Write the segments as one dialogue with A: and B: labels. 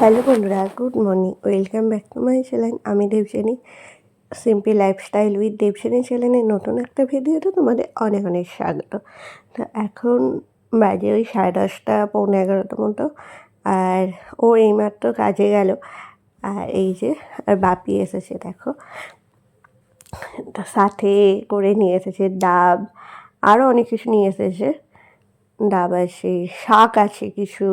A: Hello বন্ধুরা, good morning, welcome back to my channel. আমি Debjani, simple lifestyle with Debjani চ্যানেলের নতুন একটা ভিডিওতে তোমাদের অনেক অনেক স্বাগত। তো এখন বাজে ওই 10:30 পৌনে 11টার মতো, আর ও এইমাত্র কাজে গেল। আর এই যে আর বাপি এসেছে, দেখো তো সাথে করে নিয়ে এসেছে ডাব, আরও অনেক কিছু নিয়ে এসেছে। ডাব আছে, শাক আছে কিছু,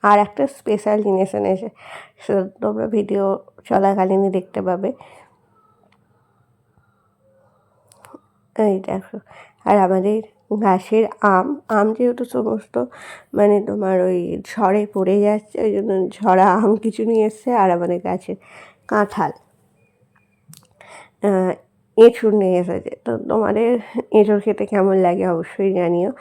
A: আর একটা স্পেশাল জিনিস এনেছে, সেটা তোমরা ভিডিও চলাকালীনই দেখতে পাবে। এই দেখো, আর আমাদের গাছের আম যেহেতু সমস্ত মানে তোমার ওই ঝড়ে পড়ে যাচ্ছে, ওই জন্য ঝরা আম কিছু নিয়ে এসছে। আর আমাদের গাছের কাঁঠাল, এঁচুড় নিয়ে এসেছে। তো তোমাদের এঁচুড় খেতে কেমন লাগে অবশ্যই জানিও।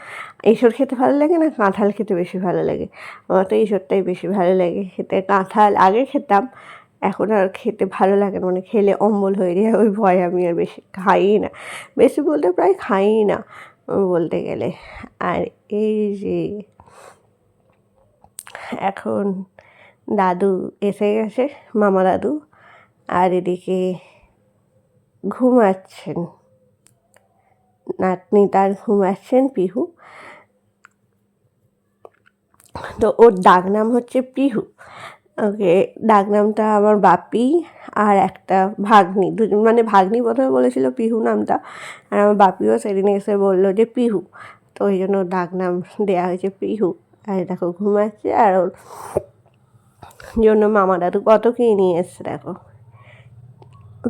A: এঁচুড় খেতে ভালো লাগে না কাঁঠাল খেতে বেশি ভালো লাগে? আমার তো এঁচুড়টাই বেশি ভালো লাগে খেতে। কাঁঠাল আগে খেতাম, এখন আর খেতে ভালো লাগে না, মানে খেলে অম্বল হয়ে যায়, ওই ভয় আমি আর বেশি খাই না। বেশি বলতে প্রায় খাই না বলতে গেলে। আর এই যে এখন দাদু এসে গেছে, মামা দাদু, আর এদিকে ঘুমাচ্ছেন নাতনি, তার ঘুমাচ্ছেন পিহু। তো ওর ডাক নাম হচ্ছে পিহু। ওকে, ডাক নামটা আমার বাপি আর একটা ভাগ্নি, দুজন মানে ভাগ্নি প্রথমে বলেছিল পিহু নামটা, আর আমার বাপিও সেদিন এসে বললো যে পিহু, তো ওই জন্য ডাক নাম দেওয়া হয়েছে পিহু। আর দেখো ঘুমাচ্ছে, আর ওর জন্য মামা দাদু কত কী নিয়ে এসছে দেখো।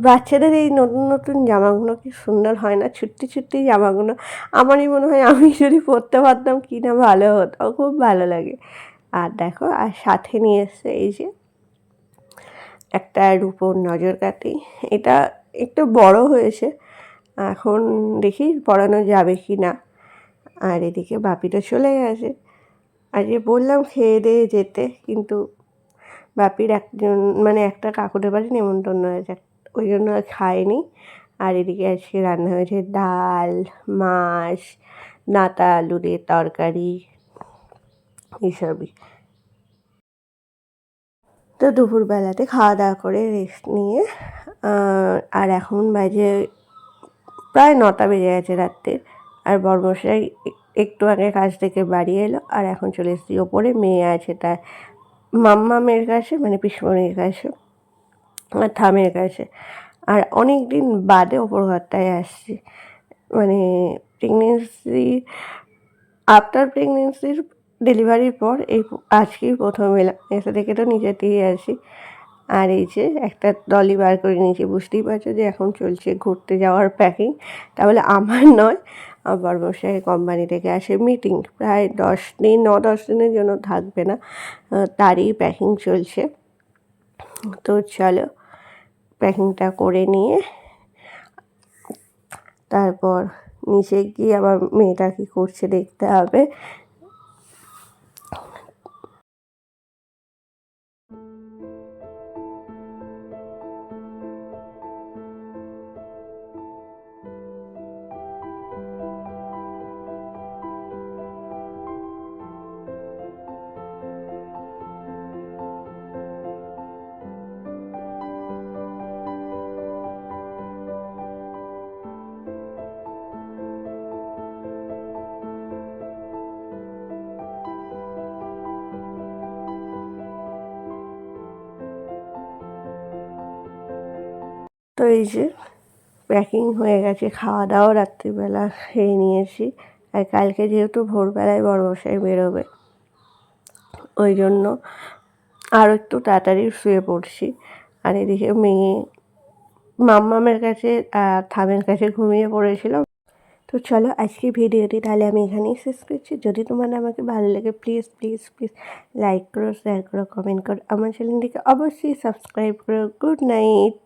A: বাচ্চাদের এই নতুন নতুন জামাগুলো কি সুন্দর হয় না, ছুট্টি ছুট্টি জামাগুলো। আমারই মনে হয় আমি যদি পরতে পারতাম কি না ভালো হতো, খুব ভালো লাগে। আর দেখো, আর সাথে নিয়ে এসছে এই যে একটা রূপোর নজরকাঠি। এটা একটু বড় হয়েছে, এখন দেখি পরানো যাবে কি না। আর এদিকে বাপিটা চলে গেছে। আর যে বললাম খেয়ে দিয়ে যেতে, কিন্তু বাপির একজন মানে একটা কাকুদের বাড়ি নেমন্তন্ন হয়েছে, ওই জন্য আর খায়নি। আর এদিকে আজকে রান্না হয়েছে ডাল, মাছ, ডাঁটা আলু দিয়ে তরকারি, এইসবই। তো দুপুরবেলাতে খাওয়া দাওয়া করে রেস্ট নিয়ে আর এখন বাজে প্রায় 9টা বেজে গেছে রাত্রে। আর বরমশাই একটু আগে কাজ থেকে বাড়ি এলো, আর এখন চলে এসেছি ওপরে। মেয়ে আছে তার মাম্মামের কাছে, মানে পিসমণির কাছে, আর থামের কাছে। আর অনেক দিন বাদে ওপর ঘরটায় আসছি, মানে প্রেগনেন্সি, আফটার প্রেগনেন্সির ডেলিভারির পর এই আজকেই প্রথম এলাম। এসে দেখে তো নিজেতেই আসি। আর এই যে একটা ট্রলি বার করে নিয়েছি, বুঝতেই পারছো যে এখন চলছে ঘুরতে যাওয়ার প্যাকিং। তাহলে আমার নয়, আমার বরমশাই কোম্পানি থেকে আসে মিটিং, প্রায় 10 দিন 9-10 দিনের জন্য থাকবে না, তারই প্যাকিং চলছে। তো চলো প্যাকিংটা করে নিয়ে তারপর নিচে গিয়ে আবার মেয়েটা কী করছে দেখতে হবে। তো এই যে প্যাকিং হয়ে গেছে, খাওয়া দাওয়া রাত্রিবেলা খেয়ে নিয়েছি। আর কালকে যেহেতু ভোরবেলায় বড়মশাই বেরোবে, ওই জন্য আরও একটু তাড়াতাড়ি শুয়ে পড়ছি। আর এদিকে মেয়ে মাম্মামের কাছে আর থামের কাছে ঘুমিয়ে পড়েছিল। তো চলো আজকে ভিডিওটি তাহলে আমি এখানেই শেষ করছি। যদি তোমার আমাকে ভালো লাগে প্লিজ প্লিজ প্লিজ লাইক করো, শেয়ার করো, কমেন্ট করো, আমার চ্যানেলটিকে অবশ্যই সাবস্ক্রাইব করো। Good night.